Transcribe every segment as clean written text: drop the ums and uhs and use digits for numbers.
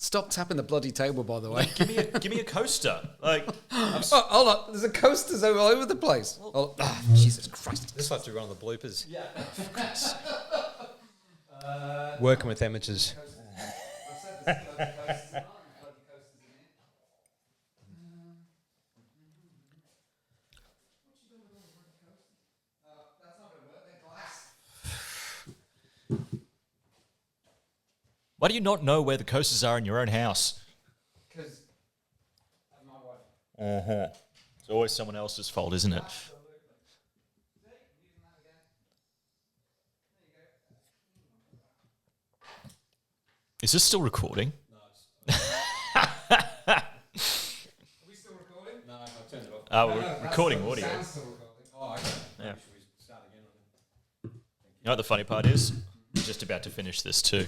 Stop tapping the bloody table, by the way. Give me a coaster. Like, hold on. There's a coasters all over the place. Jesus Christ. This will have to be one of the bloopers. Yeah. Working with amateurs. why do you not know where the coasters are in your own house? Because of my wife. Uh-huh. It's always someone else's fault, isn't it? Is this still recording? No. Are we still recording? No, I turned it off. Oh, we're recording audio. Sound's still recording. Oh, okay. Yeah. Should we start again? You know what the funny part is? I'm just about to finish this too.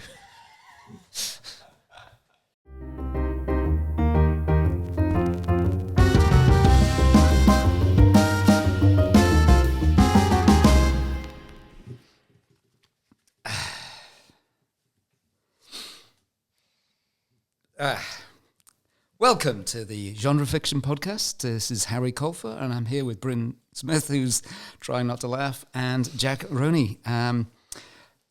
Welcome to the Genre Fiction Podcast. This is Harry Colfer, and I'm here with Bryn Smith, who's trying not to laugh, and Jack Roney.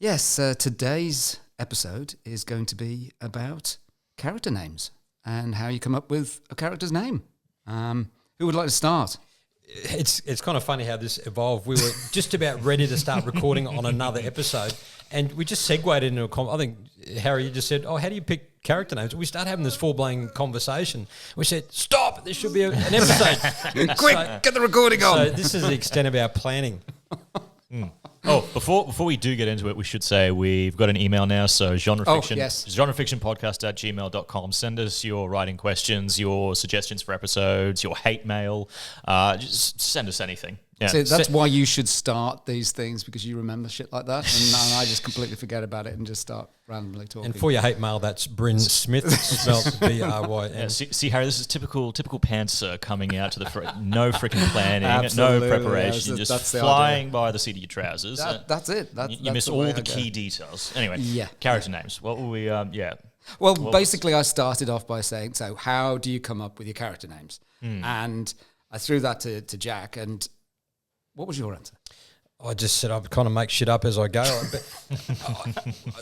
Today's episode is going to be about character names and how you come up with a character's name. Who would like to start? It's kind of funny how this evolved. We were just about ready to start recording on another episode, and we just segued into I think, Harry, you just said, how do you pick character names? We start having this full-blown conversation. We said, stop, this should be an episode. Quick, get the recording on. So this is the extent of our planning. Oh, before we do get into it, we should say we've got an email now, so genrefictionpodcast @gmail.com. Send us your writing questions, your suggestions for episodes, your hate mail. Just send us anything. Yeah. So that's why you should start these things, because you remember shit like that, and I just completely forget about it and just start randomly talking. And for your hate mail, that's Bryn Smith, spelled B-R-Y-N. Yeah, see, Harry, this is typical pantser coming out to the no freaking planning, Absolutely, no preparation, yeah, just the flying idea. by the seat of your trousers. That's it. You miss all the key details. Anyway, character names. What were we? Well, basically, I started off by saying, so how do you come up with your character names? And I threw that to Jack, and what was your answer? I just said I kind of make shit up as I go. But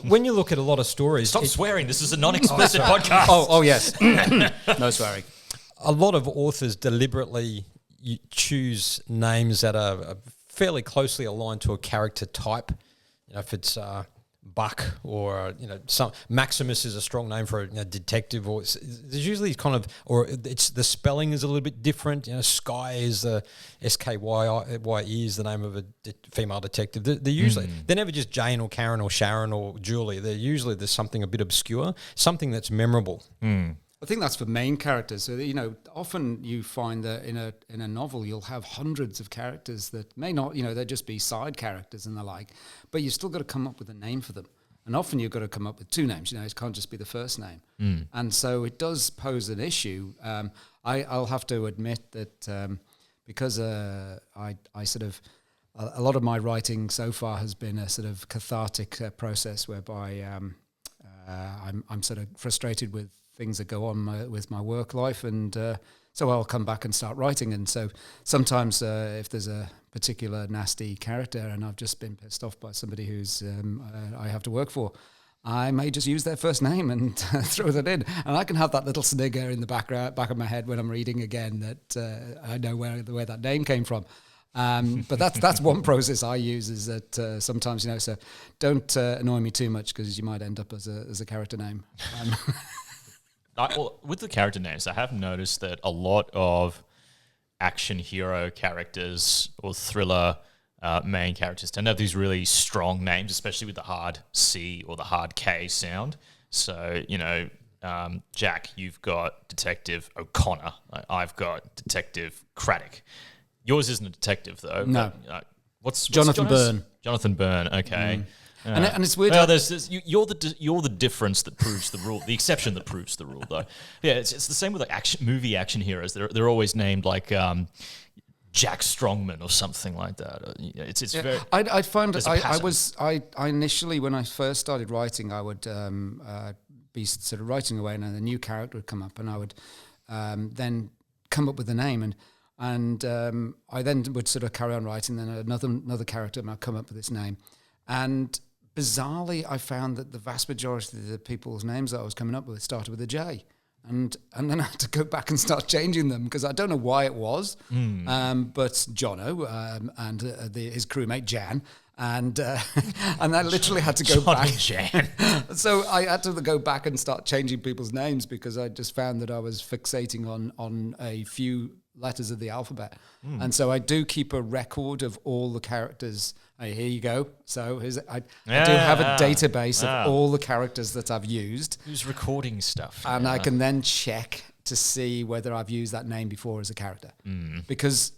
when you look at a lot of stories... Stop swearing. This is a non-explicit podcast. Oh, yes. No swearing. A lot of authors deliberately choose names that are fairly closely aligned to a character type. You know, if it's Buck or, some Maximus is a strong name for a detective, or there's usually or it's the spelling is a little bit different. Skye is the S-K-Y-E is the name of a female detective. They're usually, they're never just Jane or Karen or Sharon or Julie. There's something a bit obscure, something that's memorable. I think that's for main characters. So, often you find that in a novel you'll have hundreds of characters that may not, they'll just be side characters and the like, but you've still got to come up with a name for them. And often you've got to come up with two names. It can't just be the first name. And so it does pose an issue. I'll have to admit that because I sort of, a lot of my writing so far has been a sort of cathartic process whereby I'm sort of frustrated with things that go on with my work life, and so I'll come back and start writing. And so sometimes if there's a particular nasty character and I've just been pissed off by somebody who's I have to work for, I may just use their first name and throw that in, and I can have that little snigger in the back of my head when I'm reading again that I know where that name came from. But that's one process I use, is that sometimes so don't annoy me too much, because you might end up as a character name. With the character names, I have noticed that a lot of action hero characters or thriller main characters tend to have these really strong names, especially with the hard C or the hard K sound. So, Jack, you've got Detective O'Connor. I've got Detective Craddock. Yours isn't a detective, though. No. But, what's Jonathan Byrne. Jonathan Byrne, okay. And it's weird. Well, you're the difference that proves the rule, the exception that proves the rule, though. Yeah, it's the same with like movie action heroes. They're always named like Jack Strongman or something like that. It's very. I initially, when I first started writing, I would be sort of writing away, and then a new character would come up, and I would then come up with a name, and I then would sort of carry on writing. Then another character might come up with this name, and bizarrely, I found that the vast majority of the people's names that I was coming up with started with a J. And then I had to go back and start changing them because I don't know why it was. But Jono and his crewmate Jan, and I literally had to go back. Jan. So I had to go back and start changing people's names because I just found that I was fixating on a few letters of the alphabet. And so I do keep a record of all the characters. Here you go. So I do have a database of all the characters that I've used. Who's recording stuff? And I can then check to see whether I've used that name before as a character. Because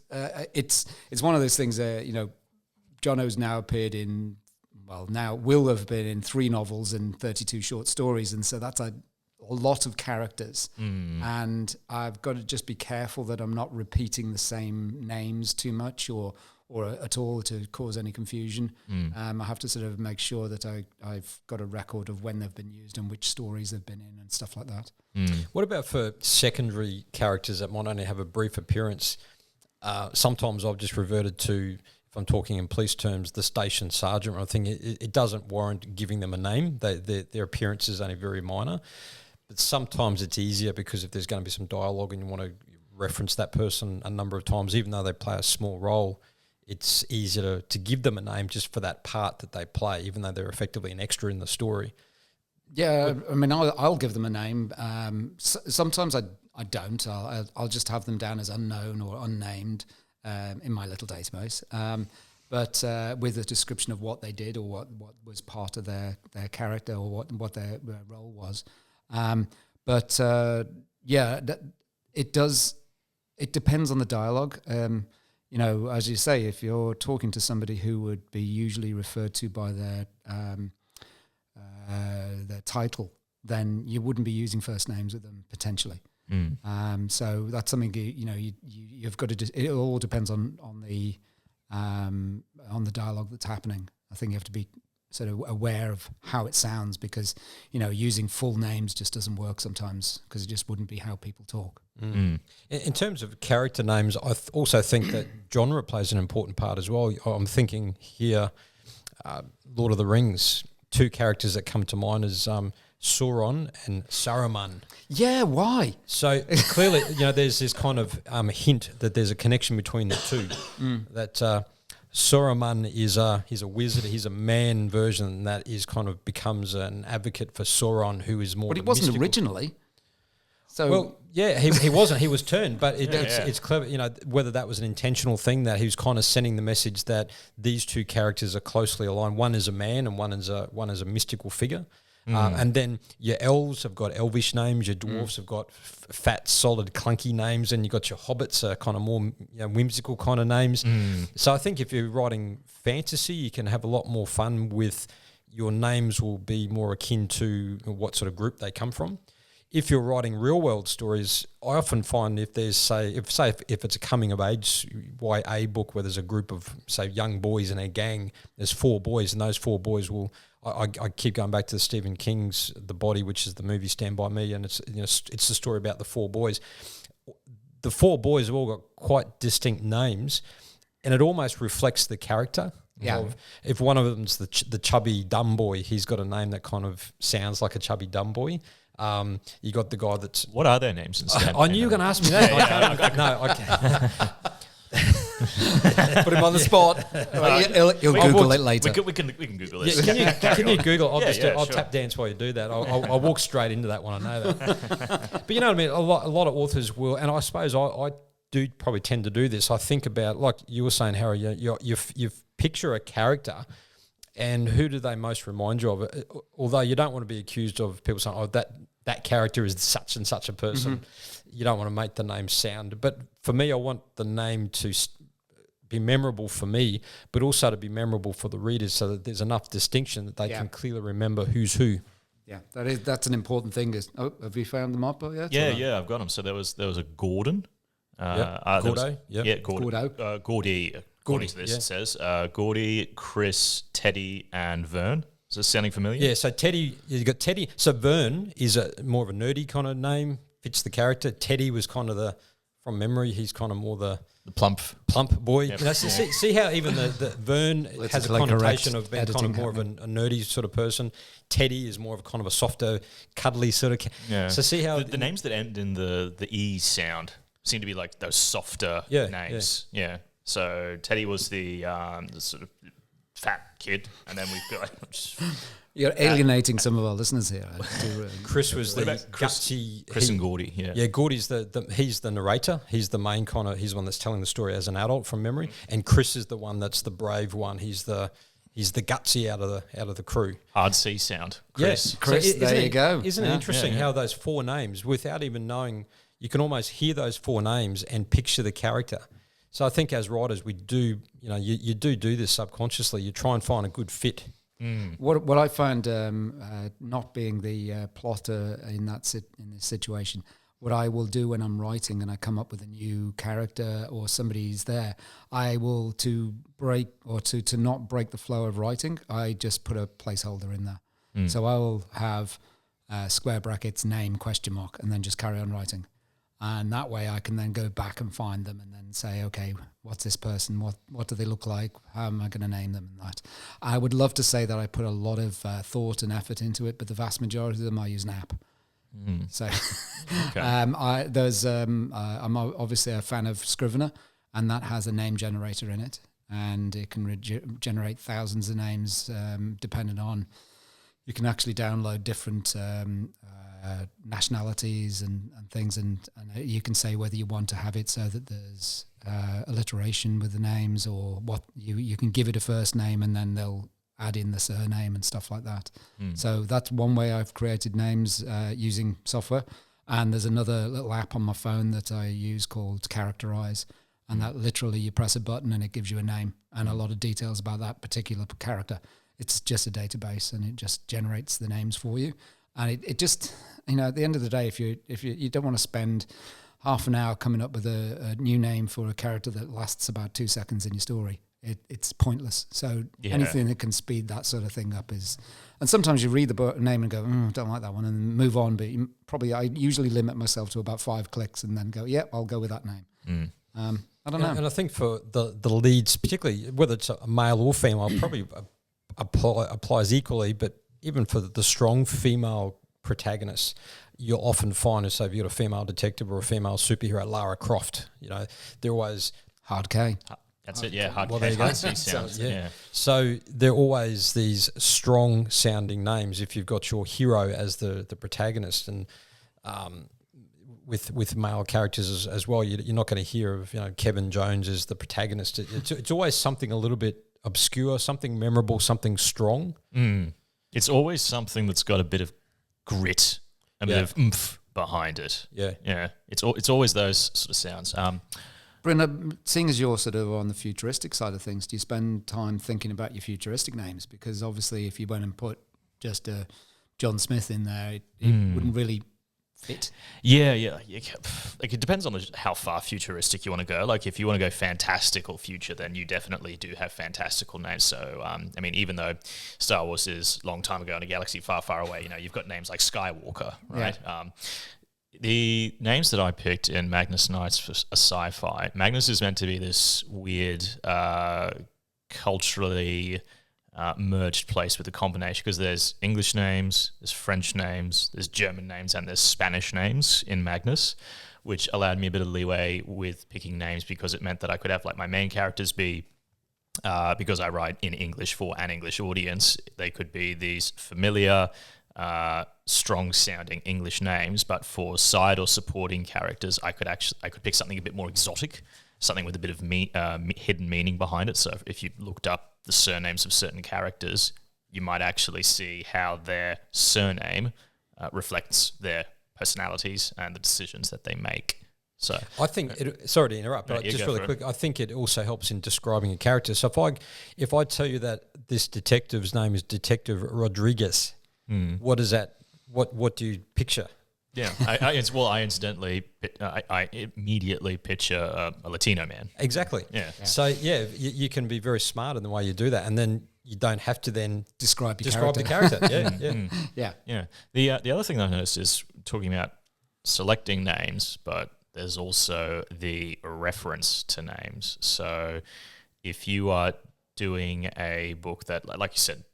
it's one of those things, Jono's now appeared in, now will have been in 3 novels and 32 short stories. And so that's a lot of characters. And I've got to just be careful that I'm not repeating the same names too much or at all to cause any confusion. I have to sort of make sure that I've got a record of when they've been used and which stories they've been in and stuff like that. What about for secondary characters that might only have a brief appearance? Sometimes I've just reverted to, if I'm talking in police terms, the station sergeant. I think it doesn't warrant giving them a name. Their appearance is only very minor. But sometimes it's easier because if there's going to be some dialogue and you want to reference that person a number of times, even though they play a small role, it's easier to give them a name just for that part that they play, even though they're effectively an extra in the story. Yeah, I mean, I'll give them a name. Sometimes I don't. I'll just have them down as unknown or unnamed in my little database. But with a description of what they did or what was part of their character or what their role was. It depends on the dialogue. As you say, if you're talking to somebody who would be usually referred to by their title, then you wouldn't be using first names with them potentially. So that's something you've got to. It all depends on the dialogue that's happening. I think you have to be sort of aware of how it sounds because using full names just doesn't work sometimes because it just wouldn't be how people talk. In terms of character names, I also think that genre plays an important part as well. I'm thinking here, Lord of the Rings, 2 characters that come to mind is Sauron and Saruman. Yeah, why? So clearly, there's this kind of hint that there's a connection between the two. That Saruman he's a wizard, he's a man version that is kind of becomes an advocate for Sauron, who is more. But he wasn't mystical. Originally. So well, yeah, he wasn't. He was turned, but it's clever. Whether that was an intentional thing that he was kind of sending the message that these 2 characters are closely aligned. One is a man, and one is a mystical figure. And then your elves have got elvish names, your dwarves have got fat, solid, clunky names, and you've got your hobbits are kind of more whimsical kind of names. So I think if you're writing fantasy, you can have a lot more fun with your names will be more akin to what sort of group they come from. If you're writing real world stories, I often find if there's if it's a coming of age YA book where there's a group of young boys in a gang, there's 4 boys, and those 4 boys will. I keep going back to Stephen King's The Body, which is the movie Stand By Me, and it's the story about the 4 boys. The 4 boys have all got quite distinct names, and it almost reflects the character. Yeah. If one of them's the chubby dumb boy, he's got a name that kind of sounds like a chubby dumb boy. You got the guy that's... What are their names? I knew you were going to ask me that. I can't. Put him on the spot. He'll Google it later. We can Google this. Can you Google? I'll sure. tap dance while you do that. I'll walk straight into that one. I know that. But you know what I mean? A lot of authors will, and I suppose I do probably tend to do this. I think about, like you were saying, Harry, you picture a character, and who do they most remind you of? Although you don't want to be accused of people saying, oh, that character is such and such a person. You don't want to make the name sound. But for me, I want the name to be memorable for me, but also to be memorable for the readers so that there's enough distinction that they can clearly remember who's who. Yeah, that's an important thing. Have you found them up yet? Yeah, I've got them. So there was a Gordon. Gordo. Gordy. According to this, it says Gordy, Chris, Teddy, and Vern. Is this sounding familiar? Yeah, so Teddy, you got Teddy. So Vern is more of a nerdy kind of name, fits the character. Teddy was kind of from memory, he's kind of more the plump boy. Yep. You know, so see how even the Vern has a connotation of being kind of more of a nerdy sort of person. Teddy is more of a kind of a softer, cuddly sort of. Yeah. So see how the names that end in the E sound seem to be like those softer names. Yeah. So Teddy was the sort of fat kid, and then we've got. You're alienating some of our listeners here. Chris was the gutsy. Chris and Gordy, yeah. Yeah, Gordy's he's the narrator. He's the main he's the one that's telling the story as an adult from memory. And Chris is the one that's the brave one. He's the gutsy out of the crew. Hard C sound. Chris. Yes. Chris, so there you go. Isn't it interesting how those 4 names, without even knowing, you can almost hear those 4 names and picture the character. So I think as writers, we do, you do this subconsciously. You try and find a good fit. What I found not being the plotter in this situation, what I will do when I'm writing and I come up with a new character or somebody's there, I will to not break the flow of writing, I just put a placeholder in there. So I will have square brackets, name, question mark, and then just carry on writing. And that way I can then go back and find them and then say, okay, what's this person? What do they look like? How am I going to name them? And that. I would love to say that I put a lot of thought and effort into it, but the vast majority of them I use an app. So Okay. I'm obviously a fan of Scrivener, and that has a name generator in it, and it can generate thousands of names depending on. You can actually download different nationalities and things, and you can say whether you want to have it so that there's alliteration with the names, or what you can give it a first name and then they'll add in the surname and stuff like that. So that's one way I've created names using software. And there's another little app on my phone that I use called Characterize, and that literally you press a button and it gives you a name and a lot of details about that particular character. It's just a database and it just generates the names for you. And it just, at the end of the day, if you don't want to spend half an hour coming up with a new name for a character that lasts about 2 seconds in your story, it's pointless. So anything that can speed that sort of thing up is, and sometimes you read the name and go, don't like that one, and move on. But I usually limit myself to about 5 clicks and then go, I'll go with that name. I don't know. And I think for the leads, particularly whether it's a male or female, probably applies equally, but even for the strong female protagonists, you'll often find, so if you've got a female detective or a female superhero, Lara Croft, they're always hard K. That's it, yeah. Hard there you go. hard C sounds, yeah. So they're always these strong sounding names if you've got your hero as the protagonist, and with male characters as well, you're not going to hear of Kevin Jones as the protagonist. It's always something a little bit obscure, something memorable, something strong. It's always something that's got a bit of grit, a bit of oomph behind it. Yeah. It's always those sort of sounds. Bryn, seeing as you're sort of on the futuristic side of things, do you spend time thinking about your futuristic names? Because obviously, if you went and put just a John Smith in there, it wouldn't really fit. Yeah. Like it depends on how far futuristic you want to go. Like if you want to go fantastical future, then you definitely do have fantastical names. So even though Star Wars is a long time ago in a galaxy far, far away, you've got names like Skywalker, right? Yeah. The names that I picked in Magnus Knights for a sci-fi, Magnus is meant to be this weird, culturally merged place with a combination, because there's English names, there's French names, there's German names, and there's Spanish names in Magnus, which allowed me a bit of leeway with picking names, because it meant that I could have my main characters be, because I write in English for an English audience, they could be these familiar, strong sounding English names, but for side or supporting characters, I could pick something a bit more exotic, something with a bit of hidden meaning behind it. So if you looked up the surnames of certain characters, you might actually see how their surname reflects their personalities and the decisions that they make. So I think sorry to interrupt, but just really quick, I think it also helps in describing a character. So if I tell you that this detective's name is Detective Rodriguez, what is that? What do you picture? Yeah, I immediately picture a Latino man. Exactly. Yeah. So you can be very smart in the way you do that, and then you don't have to then Describe your describe character. the character. Yeah, Yeah. Yeah. The other thing I noticed is talking about selecting names, but there's also the reference to names. So if you are doing a book that, like you said,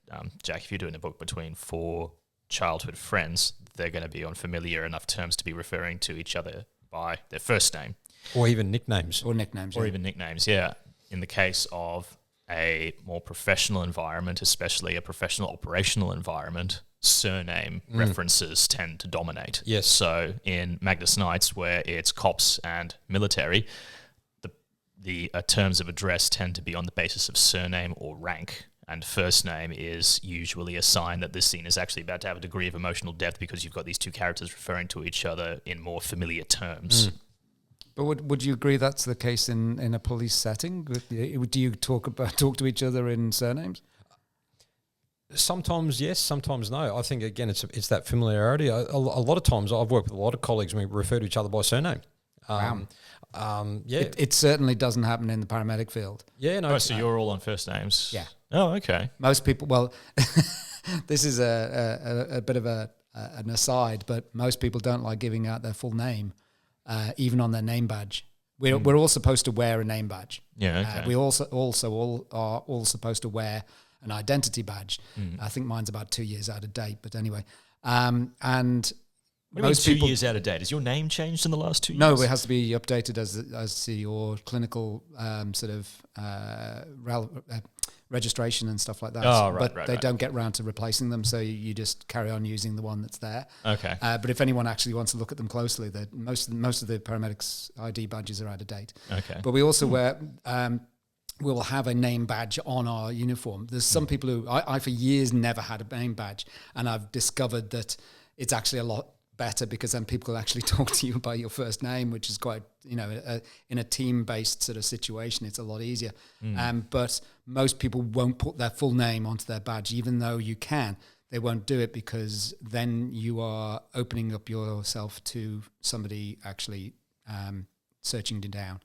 Jack, if you're doing a book between 4 childhood friends, they're going to be on familiar enough terms to be referring to each other by their first name. Or even nicknames. Or nicknames. Or even nicknames, yeah. In the case of a more professional environment, especially a professional operational environment, surname references tend to dominate. Yes. So in Magnus Knights, where it's cops and military, the terms of address tend to be on the basis of surname or rank. And first name is usually a sign that this scene is actually about to have a degree of emotional depth because you've got these 2 characters referring to each other in more familiar terms. But would you agree that's the case in a police setting? Do you talk to each other in surnames? Sometimes yes, sometimes no. I think again it's that familiarity. A lot of times I've worked with a lot of colleagues and we refer to each other by surname. It certainly doesn't happen in the paramedic field. Yeah, no. So you're all on first names? Yeah. Oh, okay. Most people, well, this is a bit of an aside, but most people don't like giving out their full name, even on their name badge. We're all supposed to wear a name badge. Yeah, okay. We also all are all supposed to wear an identity badge. I think mine's about 2 years out of date, but anyway. And what do you mean 2 years out of date? Has your name changed in the last 2 years? No, it has to be updated as to your clinical registration and stuff like that. Oh, right, but right, they right. don't get around to replacing them, so you just carry on using the one that's there. Okay. But if anyone actually wants to look at them closely, most of the paramedics' ID badges are out of date. Okay. But we also wear. We'll have a name badge on our uniform. There's some people who I for years never had a name badge, and I've discovered that it's actually a lot better because then people will actually talk to you by your first name, which is quite, in a team-based sort of situation, it's a lot easier. But most people won't put their full name onto their badge, even though you can. They won't do it because then you are opening up yourself to somebody actually searching you down.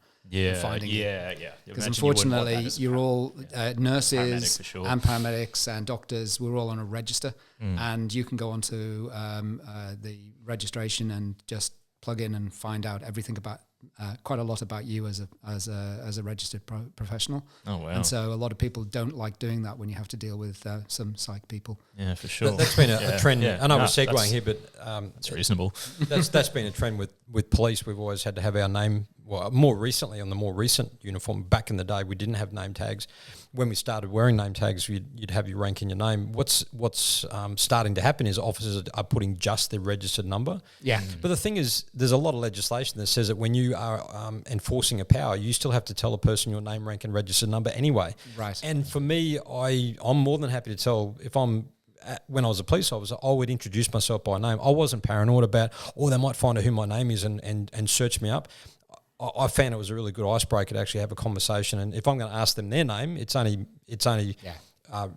Finding it. Because unfortunately, you're all nurses for sure. and paramedics and doctors. We're all on a register, and you can go onto the registration and just plug in and find out everything about quite a lot about you as a registered professional. Oh wow! And so a lot of people don't like doing that when you have to deal with some psych people. Yeah, for sure. That's been a trend. I know we're segueing here, but it's reasonable. That's been a trend with police. We've always had to have our name. Well, more recently on the more recent uniform. Back in the day, we didn't have name tags. When we started wearing name tags, you'd have your rank in your name. What's starting to happen is officers are putting just their registered number. Yeah. But the thing is, there's a lot of legislation that says that when you are enforcing a power, you still have to tell a person your name, rank, and registered number anyway. Right. And for me, I'm more than happy to tell if when I was a police officer, I would introduce myself by name. I wasn't paranoid about, they might find out who my name is and search me up. I found it was a really good icebreaker to actually have a conversation. And if I'm going to ask them their name, it's only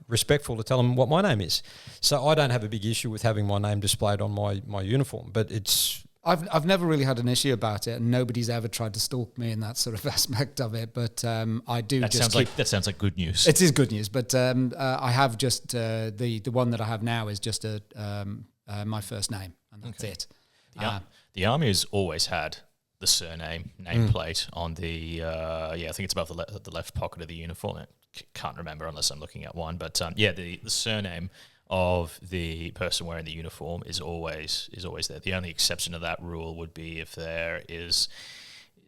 respectful to tell them what my name is. So I don't have a big issue with having my name displayed on my uniform, but it's... I've never really had an issue about it, and nobody's ever tried to stalk me in that sort of aspect of it. But I do. That sounds like good news. It is good news, but I have just the one that I have now is just my first name, and that's it. The army has always had the surname nameplate on the I think it's above the left pocket of the uniform. I can't remember unless I'm looking at one, but the surname of the person wearing the uniform is always there. The only exception to that rule would be if there is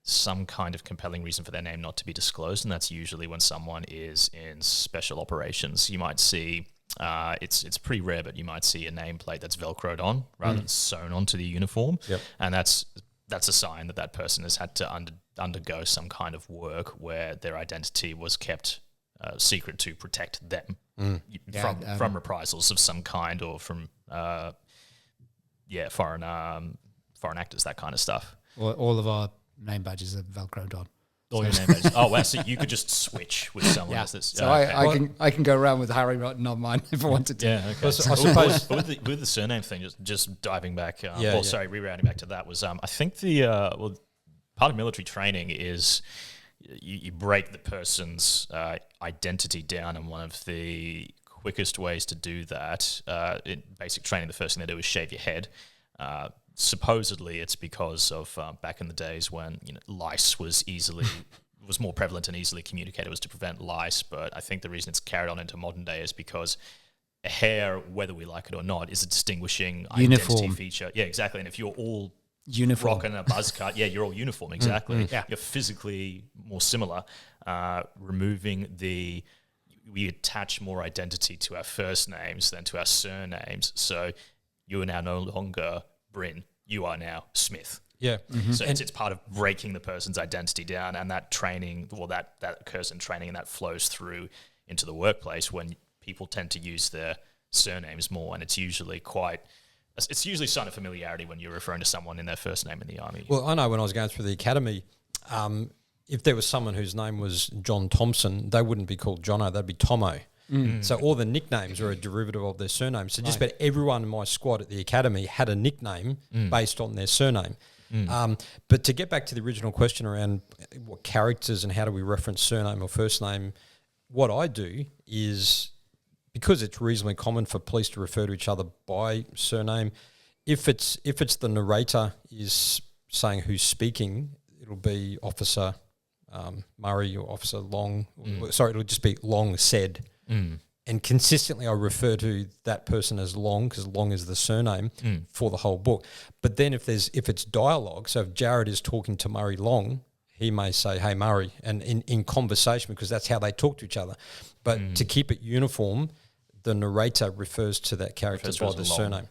some kind of compelling reason for their name not to be disclosed, and that's usually when someone is in special operations. You might see it's pretty rare, but you might see a nameplate that's velcroed on rather than sewn onto the uniform, and that's a sign that person has had to undergo some kind of work where their identity was kept secret to protect them from reprisals of some kind, or from foreign actors, that kind of stuff. All of our name badges are velcroed on. All your name badges. Oh, wow! So you could just switch with someone else. So I can go around with Harry writing on mine if I wanted to. Yeah, okay. I suppose with the surname thing, just diving back. Rerouting back to that was I think the part of military training is you break the person's identity down, and one of the quickest ways to do that in basic training, the first thing they do is shave your head. Supposedly, it's because of back in the days when lice was more prevalent and easily communicated, was to prevent lice. But I think the reason it's carried on into modern day is because hair, whether we like it or not, is a distinguishing identity feature. Yeah, exactly. And if you're all rocking a buzz cut, you're all uniform. Exactly. Yeah. You're physically more similar. We attach more identity to our first names than to our surnames. So you are now no longer Bryn. You are now Smith. Yeah. Mm-hmm. So it's part of breaking the person's identity down, and that training, that occurs in training, and that flows through into the workplace when people tend to use their surnames more, and it's usually a sign of familiarity when you're referring to someone in their first name in the army. Well, I know when I was going through the academy, if there was someone whose name was John Thompson, they wouldn't be called Jono, they'd be Tomo. So all the nicknames are a derivative of their surname. So just about everyone in my squad at the academy had a nickname based on their surname. But to get back to the original question around what characters and how do we reference surname or first name, what I do is, because it's reasonably common for police to refer to each other by surname, if it's the narrator is saying who's speaking, it'll be Officer Murray or Officer Long. It'll just be Long said. And consistently I refer to that person as Long, because Long is the surname for the whole book. But then if it's dialogue, so if Jared is talking to Murray Long, he may say, "Hey Murray," and in conversation, because that's how they talk to each other. But to keep it uniform, the narrator refers to that character by the surname.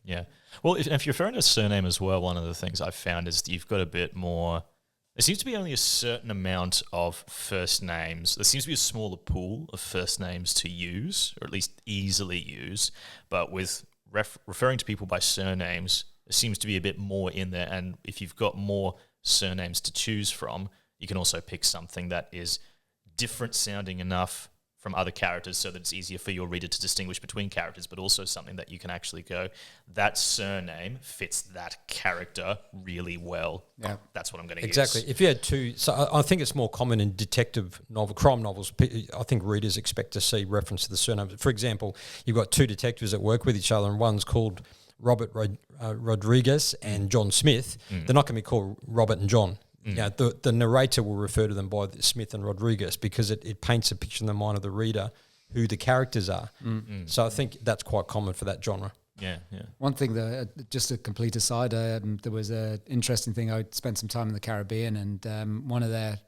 Yeah. Well, if you're referring to a surname as well, one of the things I've found is you've got a bit more. There seems to be only a certain amount of first names. There seems to be a smaller pool of first names to use, or at least easily use. But with referring to people by surnames, there seems to be a bit more in there. And if you've got more surnames to choose from, you can also pick something that is different sounding enough from other characters so that it's easier for your reader to distinguish between characters, but also something that you can actually go, that surname fits that character really well. Yeah. That's what I'm going to use. Exactly. If you had two, so I think it's more common in crime novels. I think readers expect to see reference to the surname. For example, you've got two detectives that work with each other, and one's called Robert Rodriguez and John Smith. They're not going to be called Robert and John. Yeah, the narrator will refer to them by Smith and Rodriguez because it paints a picture in the mind of the reader who the characters are. So I think that's quite common for that genre. Yeah. One thing, just a complete aside, there was an interesting thing. I spent some time in the Caribbean, and one of their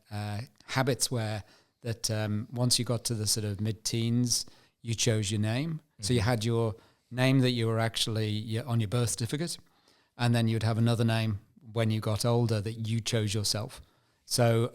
habits were that once you got to the sort of mid-teens, you chose your name. So you had your name that you were actually on your birth certificate, and then you'd have another name when you got older that you chose yourself. So,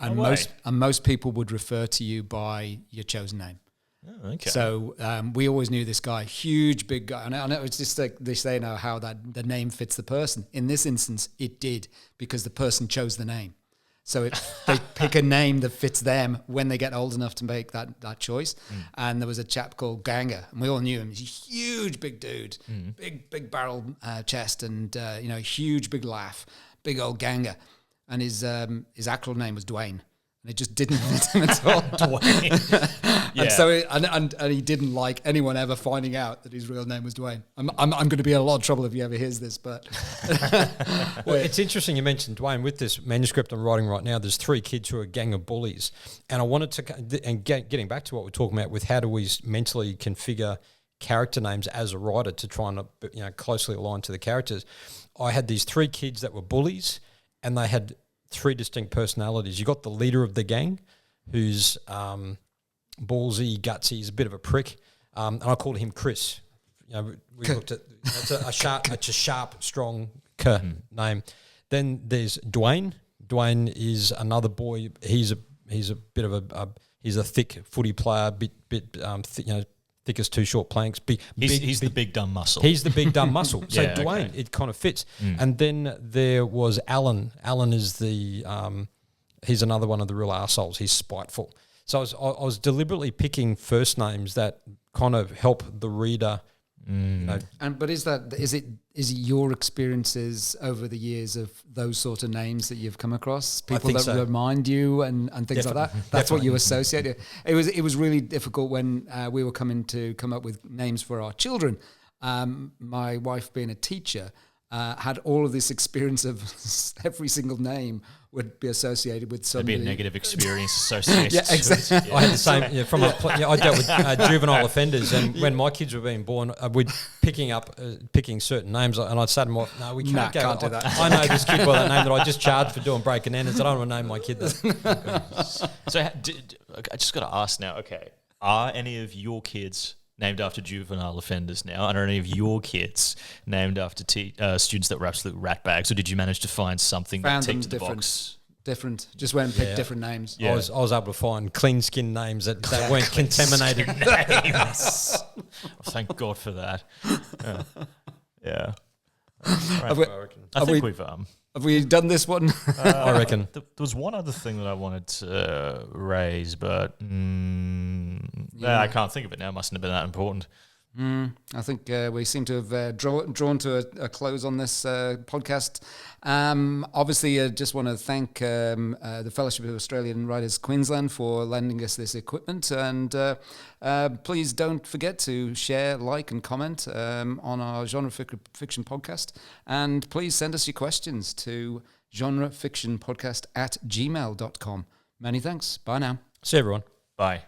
most people would refer to you by your chosen name. Oh, okay. So we always knew this guy, huge, big guy. And I know it's just like they say now how that the name fits the person. In this instance, it did, because the person chose the name. So they pick a name that fits them when they get old enough to make that choice. And there was a chap called Ganga, and we all knew him. He's a huge, big dude, big barrel chest, and huge, big laugh, big old Ganga. And his actual name was Dwayne. And it just didn't fit him at all. Dwayne. And so and he didn't like anyone ever finding out that his real name was Dwayne. I'm going to be in a lot of trouble if he ever hears this, but well, it's interesting you mentioned Dwayne. With this manuscript I'm writing right now, there's 3 kids who are a gang of bullies, and I wanted to, and getting back to what we're talking about with how do we mentally configure character names as a writer to try and closely align to the characters. I had these 3 kids that were bullies, and they had 3 distinct personalities. You got the leader of the gang, who's ballsy, gutsy, he's a bit of a prick, and I called him Chris. We looked at it's a sharp, strong name. Then there's Dwayne. Dwayne is another boy. He's a bit of he's a thick footy player, thick as 2 short planks. He's the big dumb muscle. He's the big dumb muscle. So Dwayne, it kind of fits. And then there was Alan. Alan is he's another one of the real arseholes. He's spiteful. So I was deliberately picking first names that kind of help the reader But is it your experiences over the years of those sort of names that you've come across, people that remind you and things like that? That's what you associate. It was really difficult when we were come up with names for our children. My wife, being a teacher, had all of this experience of every single name would be associated with somebody. There'd be a negative experience associated. Yeah, exactly. I had the same. I dealt with juvenile offenders, and when my kids were being born, we'd picking certain names, and I'd say to them, "No, we can't do that. I know this kid by that name that I just charged for doing breaking and enters. I don't want to name my kid that." So I just got to ask now. Okay, are any of your kids named after juvenile offenders now? And are any of your kids named after students that were absolute ratbags? Or did you manage to find something that ticked the box? Different. Just went and picked different names. Yeah. I was able to find clean skin names that weren't contaminated. Names. Thank God for that. Yeah. Right. I think we've... Have we done this one? I reckon. There was one other thing that I wanted to raise, but I can't think of it now. It mustn't have been that important. I think we seem to have drawn to a close on this podcast. Obviously, I just want to thank the Fellowship of Australian Writers Queensland for lending us this equipment. And please don't forget to share, like, and comment on our Genre Fiction podcast. And please send us your questions to genrefictionpodcast@gmail.com. Many thanks. Bye now. See you, everyone. Bye.